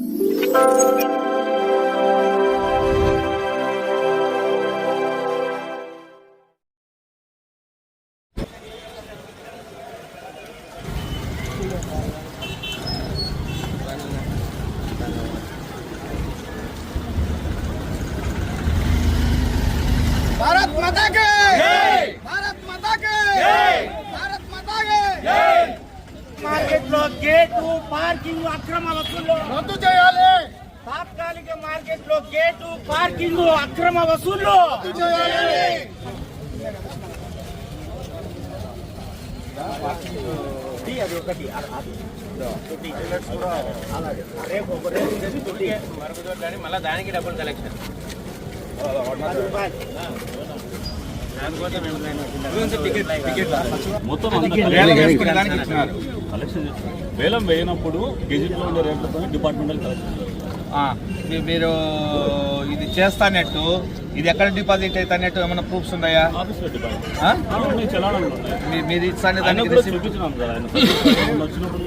भारत माता के जय, भारत माता के जय, भारत माता के जय। మార్కెట్ లో గేటు పార్కింగ్ అక్రమ వసూళ్లు రద్దు చేయాలి, తాత్కాలిక మార్కెట్ లో గేటు పార్కింగ్ అక్రమ వసూళ్లు రద్దు చేయాలి। అది ఒకటి మళ్ళీ దానికి డబ్బులు కలెక్షన్ మొత్తం కలెక్షన్ వేలం వేయనప్పుడు గెజిట్ లో ఉండే రేట్లతో డిపార్ట్మెంటల్ కలెక్షన్ మీరు ఇది చేస్తానట్టు ఇది ఎక్కడ డిపాజిట్ అవుతానట్టు ఏమైనా ప్రూఫ్స్ ఉన్నాయా? ఆఫీస్లో డిపాజిట్ మీరు ఇస్తాను దానికి చూపించినాం సార్ ఆయన వచ్చినప్పుడు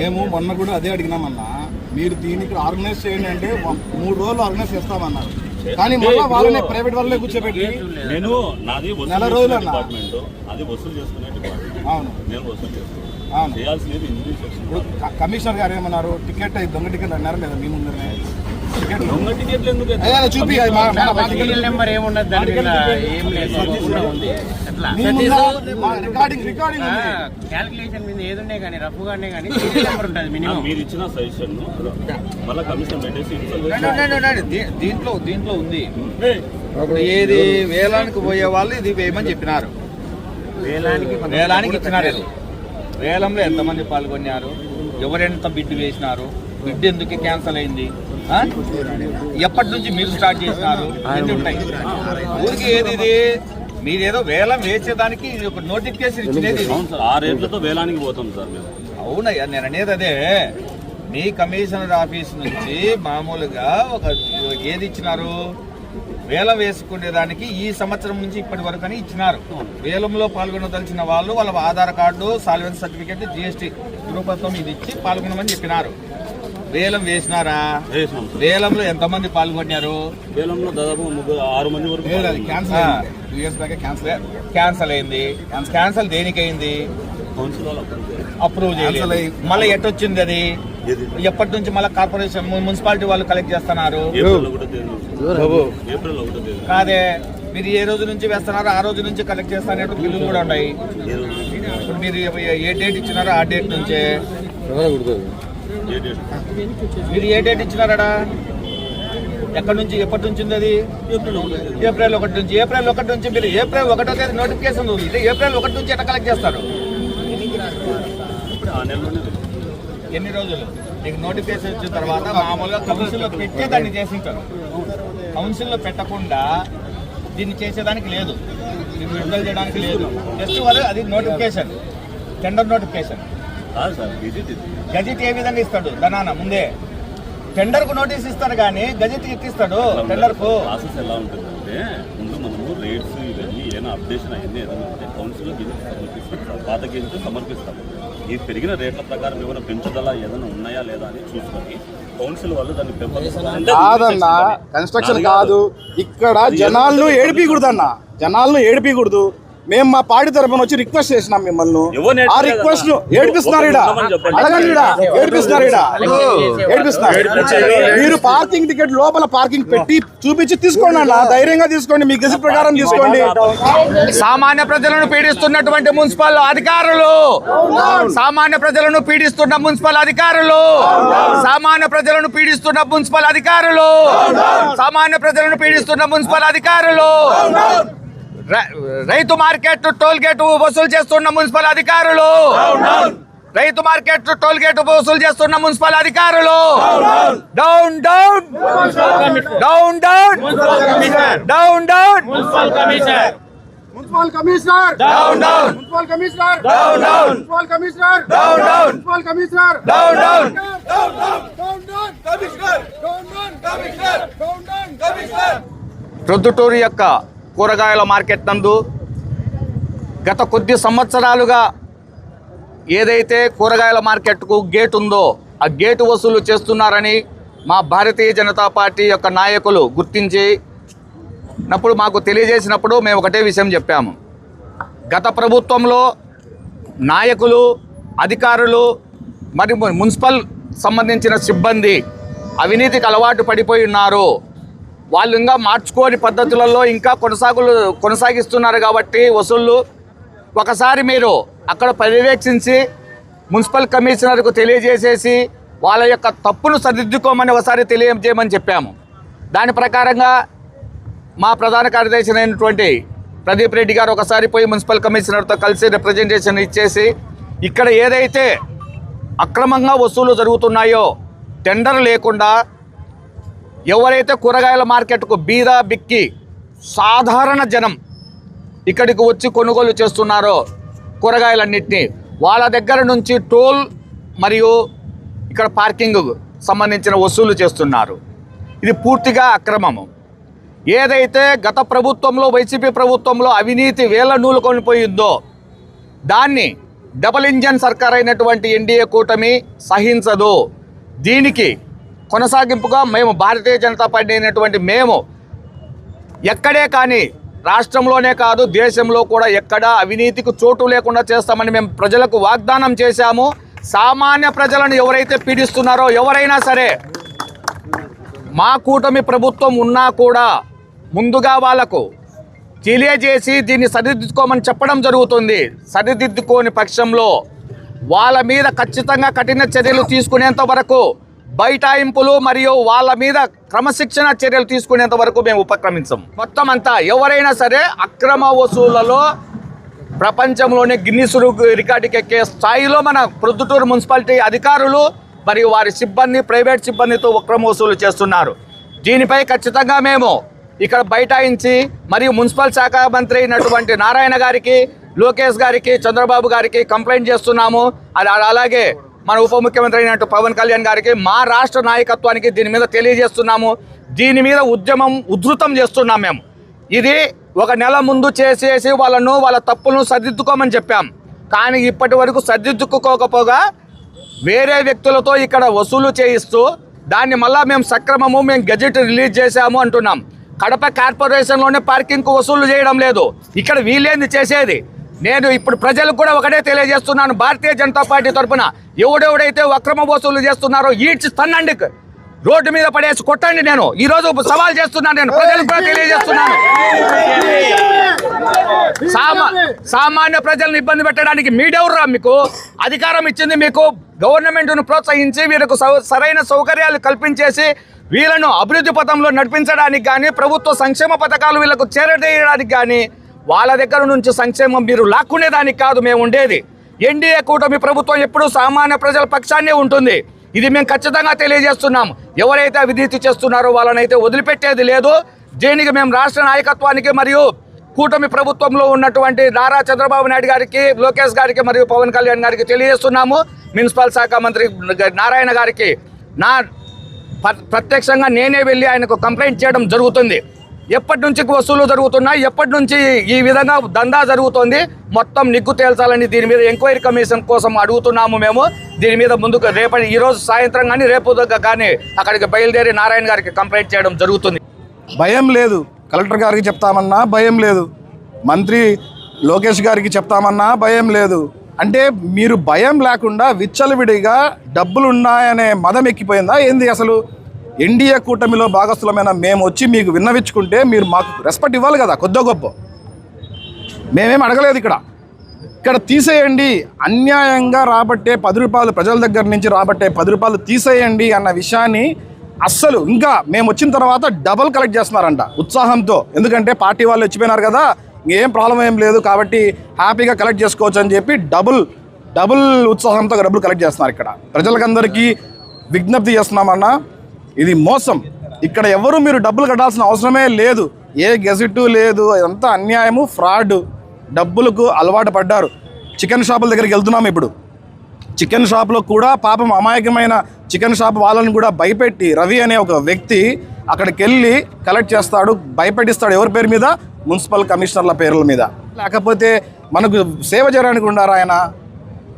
మేము మొన్న కూడా అదే అడిగినామన్నా, మీరు దీనికి ఆర్గనైజ్ చేయండి అంటే 3 రోజులు ఆర్గనైజ్ చేస్తామన్నారు. కానీ మళ్ళీ వాళ్ళనే ప్రైవేట్ వాళ్ళనే కూర్చోబెట్టి నేను నాది నెల రోజులు డిపార్ట్మెంట్, అది వసూలు చేసుకునే డిపార్ట్మెంట్. అవును, నేను వసూలు చేస్తాను. అవును. చేయాల్సినది ఇంగ్లీష్ సెక్షన్. కమిషనర్ గారు ఏమన్నారు, టికెట్ దొంగ టికెట్ అన్నారు లేదా మీ ముందరనే? దొంగ టికెట్లు ఎందుకు చూపి నెంబర్ ఏమున్నది దాని మీద ఏం లేదు రికార్డింగ్ క్యాల్కులేషన్ మీద ఏదున్నాయి కానీ రఫ్గానే కానీ నెంబర్ ఉంటుంది మినిమం. మీరు ఇచ్చిన సజెషన్ మళ్ళీ కమిషన్ పెట్టేసి దీంట్లో ఉంది. ఇప్పుడు ఏది వేలానికి పోయే వాళ్ళు ఇది వేయమని చెప్పినారు, వేలానికి ఇచ్చినారు. ఇది వేలంలో ఎంతమంది పాల్గొన్నారు, ఎవరెంత బిడ్ వేసినారు, బిడ్ ఎందుకు క్యాన్సల్ అయింది, ఎప్పటి నుంచి మీరు స్టార్ట్ చేసినారు, ఇవన్నీ ఉంటాయి. ఊరికి ఏది ఇది మీరేదో వేలం వేసేదానికి ఇది ఒక నోటిఫికేషన్ ఇచ్చినది. అవును సార్, ఆ రేట్లతో వేలానికి పోతాం సార్ మేము. అవునయ్యా, నేను అనేది అదే. మీ కమిషనర్ ఆఫీస్ నుంచి మామూలుగా ఒక ఏది ఇచ్చినారు, వేలం వేసుకునేదానికి ఈ సంవత్సరం నుంచి ఇప్పటి వరకు అని ఇచ్చినారు. వేలంలో పాల్గొనదలిచిన వాళ్ళు వాళ్ళ ఆధార్ కార్డు, సాల్వెన్స్ సర్టిఫికేట్, జిఎస్టీ రూపంతో ఇది ఇచ్చి పాల్గొనమని చెప్పినారు. వేలం వేసినారా? వేలంలో ఎంతమంది పాల్గొన్నారు? వేలంలో దాదాపు 6 మంది వరకు. క్యాన్సల్ అయింది. క్యాన్సల్ దేనికైంది? అప్రూవ్ చేయలేదు. మళ్ళీ ఎట్టొచ్చింది అది? ఎప్పటి నుంచి మళ్ళీ కార్పొరేషన్ మున్సిపాలిటీ వాళ్ళు కలెక్ట్ చేస్తున్నారు? కాదే, మీరు ఏ రోజు నుంచి వేస్తున్నారో ఆ రోజు నుంచి కలెక్ట్ చేస్తానట్టు బిల్లులు కూడా ఉన్నాయి. ఇప్పుడు మీరు ఏ డేట్ ఇచ్చినారో ఆ డేట్ నుంచే. మీరు ఏ డేట్ ఇచ్చినారా? ఎక్కడి నుంచి ఎప్పటి నుంచి ఉంది అది? ఏప్రిల్ 1 నుంచి. ఏప్రిల్ 1 నుంచి మీరు ఏప్రిల్ 1వ తేదీ నోటిఫికేషన్ ఉంది. ఏప్రిల్ 1 నుంచి ఎట్లా కలెక్ట్ చేస్తారు? ఎన్ని రోజులు? మీకు నోటిఫికేషన్ వచ్చిన తర్వాత మామూలుగా కౌన్సిల్లో పెట్టే దాన్ని చేసింటారు. కౌన్సిల్లో పెట్టకుండా దీన్ని చేసేదానికి లేదు, దీన్ని విడుదల చేయడానికి లేదు. జస్ట్ వాళ్ళు అది నోటిఫికేషన్, టెండర్ నోటిఫికేషన్. గజెట్ ఏ విధంగా ఇస్తాడు? ధనాన ముందే టెండర్ కు నోటీస్ ఇస్తాడు కానీ గజెట్ ఎక్కిస్తాడు టెండర్ కు. ప్రాసెస్ ఎలా ఉంటుందంటే, ముందు మనము రేట్స్ ఇవన్నీ ఏదైనా అప్డేషన్ అయ్యింది ఏదైనా ఉంటే కౌన్సిల్లో సమర్పిస్తాం, పాత గెజిట్ సమర్పిస్తాము. ఈ పెరిగిన రేట్ల ప్రకారం ఏమైనా పెంచుదల ఏదైనా ఉన్నాయా లేదా అని చూసుకొని కౌన్సిల్ వాళ్ళు దాన్ని కాదన్నా, కన్స్ట్రక్షన్ కాదు. ఇక్కడ జనాలను ఏడిపికూడదు. మేము మా పార్టీ తరఫున వచ్చి రిక్వెస్ట్ చేసినాం మిమ్మల్ని. ఆ రిక్వెస్ట్ ఏడిపిస్తున్నారు. మీరు పార్కింగ్ టికెట్ లోపల పార్కింగ్ పెట్టి చూపించి తీసుకోండి అన్న, ధైర్యంగా తీసుకోండి, మీ గెజిట్ ప్రకారం తీసుకోండి. సామాన్య ప్రజలను పీడిస్తున్నటువంటి మున్సిపల్ అధికారులు, సామాన్య ప్రజలను పీడిస్తున్న మున్సిపల్ అధికారులు, సామాన్య ప్రజలను పీడిస్తున్న మున్సిపల్ అధికారులు, సామాన్య ప్రజలను పీడిస్తున్న మున్సిపల్ అధికారులు, రైతు మార్కెట్ టోల్ గేట్ వసూలు చేస్తున్న మున్సిపల్ అధికారులు, రైతు మార్కెట్ టోల్ గేట్ వసూలు చేస్తున్న మున్సిపల్ అధికారులు, down down down down down down municipal commissioner down down municipal commissioner down down municipal commissioner down down municipal commissioner down down Proddatur యొక్క కూరగాయల మార్కెట్ నందు గత కొద్ది సంవత్సరాలుగా ఏదైతే కూరగాయల మార్కెట్కు గేట్ ఉందో ఆ గేటు వసూలు చేస్తున్నారని మా భారతీయ జనతా పార్టీ యొక్క నాయకులు గుర్తించినప్పుడు మాకు తెలియజేసినప్పుడు మేము ఒకటే విషయం చెప్పాము. గత ప్రభుత్వంలో నాయకులు, అధికారులు మరి మున్సిపల్ సంబంధించిన సిబ్బంది అవినీతికి అలవాటు పడిపోయి ఉన్నారు. వాళ్ళు ఇంకా మార్చుకోని పద్ధతులలో ఇంకా కొనసాగిస్తున్నారు కాబట్టి వసూళ్ళు ఒకసారి మీరు అక్కడ పర్యవేక్షించి మున్సిపల్ కమిషనర్కు తెలియజేసేసి వాళ్ళ యొక్క తప్పును సరిదిద్దుకోమని ఒకసారి తెలియజేయమని చెప్పాము. దాని ప్రకారంగా మా ప్రధాన కార్యదర్శి అయినటువంటి ప్రదీప్ రెడ్డి గారు ఒకసారి పోయి మున్సిపల్ కమిషనర్తో కలిసి రిప్రజెంటేషన్ ఇచ్చేసి ఇక్కడ ఏదైతే అక్రమంగా వసూలు జరుగుతున్నాయో టెండర్ లేకుండా ఎవరైతే కూరగాయల మార్కెట్కు బీద బిక్కి సాధారణ జనం ఇక్కడికి వచ్చి కొనుగోలు చేస్తున్నారో కూరగాయలన్నింటినీ వాళ్ళ దగ్గర నుంచి టోల్ మరియు ఇక్కడ పార్కింగ్ సంబంధించిన వసూలు చేస్తున్నారు. ఇది పూర్తిగా అక్రమము. ఏదైతే గత ప్రభుత్వంలో వైసీపీ ప్రభుత్వంలో అవినీతి వేల నూలు కొనిపోయిందో దాన్ని డబుల్ ఇంజన్ సర్కార్ అయినటువంటి ఎన్డీఏ కూటమి సహించదు. దీనికి కొనసాగింపుగా మేము భారతీయ జనతా పార్టీ అయినటువంటి మేము ఎక్కడే కానీ రాష్ట్రంలోనే కాదు దేశంలో కూడా ఎక్కడా అవినీతికి చోటు లేకుండా చేస్తామని మేము ప్రజలకు వాగ్దానం చేశాము. సామాన్య ప్రజలను ఎవరైతే పీడిస్తున్నారో ఎవరైనా సరే మా కూటమి ప్రభుత్వం ఉన్నా కూడా ముందుగా వాళ్లకు తెలియజేసి దీన్ని సరిదిద్దుకోమని చెప్పడం జరుగుతుంది. సరిదిద్దుకోని పక్షంలో వాళ్ళ మీద ఖచ్చితంగా కఠిన చర్యలు తీసుకునేంత వరకు బైఠాయింపులు మరియు వాళ్ళ మీద క్రమశిక్షణ చర్యలు తీసుకునేంత వరకు మేము ఉపక్రమించాం. మొత్తం అంతా ఎవరైనా సరే అక్రమ వసూళ్లలో ప్రపంచంలోనే గిన్నిస్ రికార్డుకి ఎక్కే స్థాయిలో మన ప్రొద్దుటూరు మున్సిపాలిటీ అధికారులు మరియు వారి సిబ్బంది ప్రైవేట్ సిబ్బందితో అక్రమ వసూలు చేస్తున్నారు. దీనిపై ఖచ్చితంగా మేము ఇక్కడ బైఠాయించి మరియు మున్సిపల్ శాఖ మంత్రి అయినటువంటి నారాయణ గారికి, లోకేష్ గారికి, చంద్రబాబు గారికి కంప్లైంట్ చేస్తున్నాము. అలాగే మన ఉప ముఖ్యమంత్రి అయినట్టు పవన్ కళ్యాణ్ గారికి, మా రాష్ట్ర నాయకత్వానికి దీని మీద తెలియజేస్తున్నాము. దీని మీద ఉద్యమం ఉధృతం చేస్తున్నాం. మేము ఇది ఒక నెల ముందు చేసేసి వాళ్ళ తప్పులను సరిదిద్దుకోమని చెప్పాం. కానీ ఇప్పటి వరకు సరిదిద్దుకోకపోగా వేరే వ్యక్తులతో ఇక్కడ వసూలు చేయిస్తూ దాన్ని మళ్ళా మేము సక్రమము మేము గెజెట్ రిలీజ్ చేశాము అంటున్నాం. కడప కార్పొరేషన్లోనే పార్కింగ్కు వసూలు చేయడం లేదు. ఇక్కడ వీళ్ళేంది చేసేది? నేను ఇప్పుడు ప్రజలకు కూడా ఒకటే తెలియజేస్తున్నాను. భారతీయ జనతా పార్టీ తరఫున ఎవడెవడైతే అక్రమ వసూలు చేస్తున్నారో ఈడ్చి తన్నండి, రోడ్డు మీద పడేసి కొట్టండి. నేను ఈరోజు సవాల్ చేస్తున్నాను. నేను ప్రజలకు కూడా తెలియజేస్తున్నాను. సామాన్య ప్రజలను ఇబ్బంది పెట్టడానికి మీడెవరురా? మీకు అధికారం ఇచ్చింది, మీకు గవర్నమెంట్ను ప్రోత్సహించి వీళ్ళకు సరైన సౌకర్యాలు కల్పించేసి వీళ్ళను అభివృద్ధి పథంలో నడిపించడానికి కానీ ప్రభుత్వ సంక్షేమ పథకాలు వీళ్ళకు చేరవేయడానికి కానీ వాళ్ళ దగ్గర నుంచి సంక్షేమం మీరు లాక్కునేదానికి కాదు మేము ఉండేది. ఎన్డీఏ కూటమి ప్రభుత్వం ఎప్పుడూ సామాన్య ప్రజల పక్షాన్నే ఉంటుంది. ఇది మేము ఖచ్చితంగా తెలియజేస్తున్నాం. ఎవరైతే అవినీతి చేస్తున్నారో వాళ్ళనైతే వదిలిపెట్టేది లేదు. దీనికి మేము రాష్ట్ర నాయకత్వానికి మరియు కూటమి ప్రభుత్వంలో ఉన్నటువంటి నారా చంద్రబాబు నాయుడు గారికి, లోకేష్ గారికి మరియు పవన్ కళ్యాణ్ గారికి తెలియజేస్తున్నాము. మున్సిపల్ శాఖ మంత్రి నారాయణ గారికి ప్రత్యక్షంగా నేనే వెళ్ళి ఆయనకు కంప్లైంట్ చేయడం జరుగుతుంది. ఎప్పటి నుంచి వసూలు జరుగుతున్నాయి, ఎప్పటి నుంచి ఈ విధంగా దందా జరుగుతుంది, మొత్తం నిగ్గు తేల్చాలని దీని మీద ఎంక్వైరీ కమిషన్ కోసం అడుగుతున్నాము. మేము దీని మీద ముందుకు ఈరోజు సాయంత్రం కానీ రేపు కానీ అక్కడికి బయలుదేరి నారాయణ గారికి కంప్లైంట్ చేయడం జరుగుతుంది. భయం లేదు. కలెక్టర్ గారికి చెప్తామన్నా భయం లేదు. మంత్రి లోకేష్ గారికి చెప్తామన్నా భయం లేదు. అంటే మీరు భయం లేకుండా విచ్చలవిడిగా డబ్బులు ఉన్నాయనే మదం ఎక్కిపోయిందా ఏంది? అసలు ఎన్డీఏ కూటమిలో భాగస్థులమైన మేము వచ్చి మీకు విన్నవించుకుంటే మీరు మాకు రెస్పెక్ట్ ఇవ్వాలి కదా, కొద్దో గొప్ప. మేమేం అడగలేదు. ఇక్కడ తీసేయండి, అన్యాయంగా రాబట్టే 10 రూపాయలు ప్రజల దగ్గర నుంచి రాబట్టే 10 రూపాయలు తీసేయండి అన్న విషయాన్ని అస్సలు ఇంకా మేము వచ్చిన తర్వాత డబుల్ కలెక్ట్ చేస్తున్నారంట ఉత్సాహంతో. ఎందుకంటే పార్టీ వాళ్ళు వచ్చిపోయినారు కదా, ఇంకేం ప్రాబ్లం ఏం లేదు కాబట్టి హ్యాపీగా కలెక్ట్ చేసుకోవచ్చు అని చెప్పి డబుల్ ఉత్సాహంతో డబ్బులు కలెక్ట్ చేస్తున్నారు. ఇక్కడ ప్రజలకందరికీ విజ్ఞప్తి చేస్తున్నామన్నా, ఇది మోసం. ఇక్కడ ఎవరు మీరు డబ్బులు కట్టాల్సిన అవసరమే లేదు. ఏ గెజెట్ లేదు, ఇదంతా అన్యాయము, ఫ్రాడ్. డబ్బులకు అలవాటు పడ్డారు. చికెన్ షాపుల దగ్గరికి వెళ్తున్నాము. ఇప్పుడు చికెన్ షాప్లో కూడా పాపం అమాయకమైన చికెన్ షాప్ వాళ్ళని కూడా భయపెట్టి రవి అనే ఒక వ్యక్తి అక్కడికి వెళ్ళి కలెక్ట్ చేస్తాడు, భయపెట్టిస్తాడు. ఎవరి పేరు మీద? మున్సిపల్ కమిషనర్ల పేర్ల మీద. లేకపోతే మనకు సేవ చేయడానికి ఉండారా ఆయన?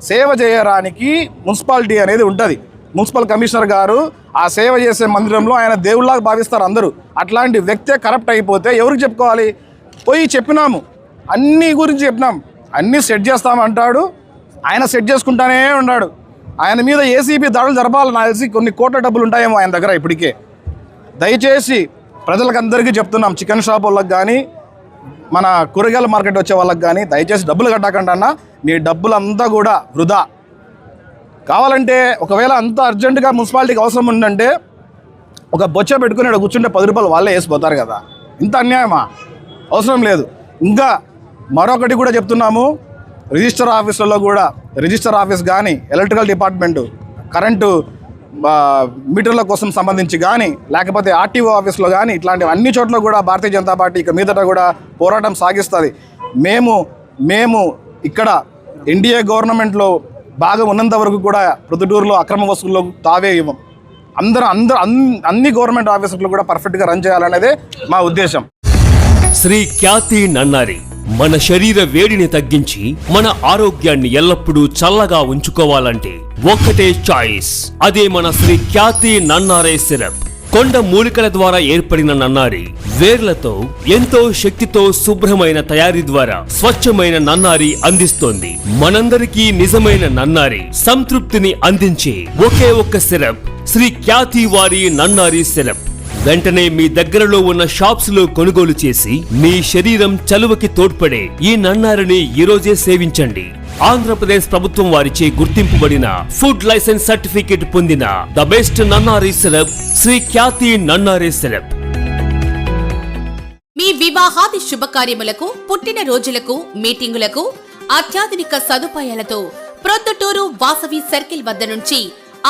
సేవ చేయడానికి మున్సిపాలిటీ అనేది ఉంటుంది. మున్సిపల్ కమిషనర్ గారు ఆ సేవ చేసే మందిరంలో ఆయన దేవుళ్ళగా భావిస్తారు అందరూ. అట్లాంటి వ్యక్తే కరప్ట్ అయిపోతే ఎవరికి చెప్పుకోవాలి? పోయి చెప్పినాము, అన్ని గురించి చెప్పినాం, అన్నీ సెట్ చేస్తామంటాడు. ఆయన సెట్ చేసుకుంటానే ఉన్నాడు. ఆయన మీద ఏసీబీ దాడులు జరపాలి. నాకు తెలిసి కొన్ని కోట్ల డబ్బులు ఉంటాయేమో ఆయన దగ్గర ఇప్పటికే. దయచేసి ప్రజలకు అందరికీ చెప్తున్నాం, చికెన్ షాప్ వాళ్ళకి కానీ మన కూరగాయల మార్కెట్ వచ్చే వాళ్ళకి కానీ దయచేసి డబ్బులు కట్టకండి అన్న. మీ డబ్బులంతా కూడా వృధా. కావాలంటే ఒకవేళ అంత అర్జెంటుగా మున్సిపాలిటీకి అవసరం ఉందంటే ఒక బొచ్చ పెట్టుకుని కూర్చుంటే 10 రూపాయలు వాళ్ళే వేసిపోతారు కదా. ఇంత అన్యాయమా? అవసరం లేదు. ఇంకా మరొకటి కూడా చెప్తున్నాము, రిజిస్టర్ ఆఫీసులలో కూడా, రిజిస్టర్ ఆఫీస్ కానీ, ఎలక్ట్రికల్ డిపార్ట్మెంటు, కరెంటు మీటర్ల కోసం సంబంధించి కానీ, లేకపోతే ఆర్టీఓ ఆఫీస్లో కానీ, ఇట్లాంటి అన్ని చోట్ల కూడా భారతీయ జనతా పార్టీ ఇక మీదట కూడా పోరాటం సాగిస్తుంది. మేము ఇక్కడ ఎన్డీఏ గవర్నమెంట్లో బాగా ఉన్నంత వరకు కూడా ప్రొద్దుటూరులో అక్రమ వసూల్లో తావే ఇవ్వం. అన్ని గవర్నమెంట్ ఆఫీసులు కూడా పర్ఫెక్ట్గా రన్ చేయాలనేదే మా ఉద్దేశం. శ్రీ ఖ్యాతి నన్నారి మన శరీర వేడిని తగ్గించి మన ఆరోగ్యాన్ని ఎల్లప్పుడూ చల్లగా ఉంచుకోవాలంటే ఒక్కటే చాయిస్, అదే మన శ్రీ ఖ్యాతి నన్నారే సిరప్. కొండ మూలికల ద్వారా ఏర్పడిన నన్నారి వేర్లతో ఎంతో శక్తితో శుభ్రమైన తయారీ ద్వారా స్వచ్ఛమైన నన్నారి అందిస్తోంది. మనందరికీ నిజమైన నన్నారి సంతృప్తిని అందించే ఒకే ఒక్క సిరప్ శ్రీ ఖ్యాతి వారి నన్నారి సిరప్. వెంటనే మీ దగ్గరలో ఉన్న షాప్స్ లో కొనుగోలు చేసి మీ శరీరం చలువకి తోడ్పడే ఈ నన్నారిని ఈరోజే సేవించండి. ఆంధ్రప్రదేశ్ ప్రభుత్వం వారిచే గుర్తింపుబడిన ఫుడ్ లైసెన్స్ సర్టిఫికేట్ పొందిన the best nannari syrup Shri Khyati nannari syrup. మీ వివాహాది శుభకార్యములకు, పుట్టిన రోజులకు, మీటింగులకు అత్యాధునిక సదుపాయాలతో ప్రొద్దుటూరు వాసవి సర్కిల్ వద్ద నుంచి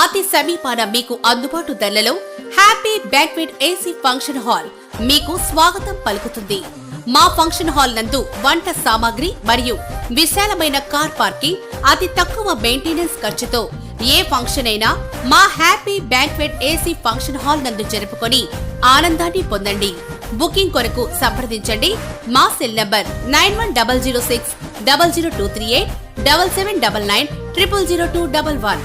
అతి సమీపాన మీకు అందుబాటు ధరలలో happy banquet AC function hall మీకు స్వాగతం పలుకుతుంది. మా ఫంక్షన్ హాల్ నందు వంట సామాగ్రి మరియు విశాలమైన కార్ పార్కింగ్, అతి తక్కువ మెయింటెనెన్స్ ఖర్చుతో ఏ ఫంక్షన్ అయినా మా happy banquet AC function hall నందు జరుపుకొని ఆనందాన్ని పొందండి. బుకింగ్ కొరకు సంప్రదించండి. మా సెల్ నంబర్ 9100600238 7799 000211.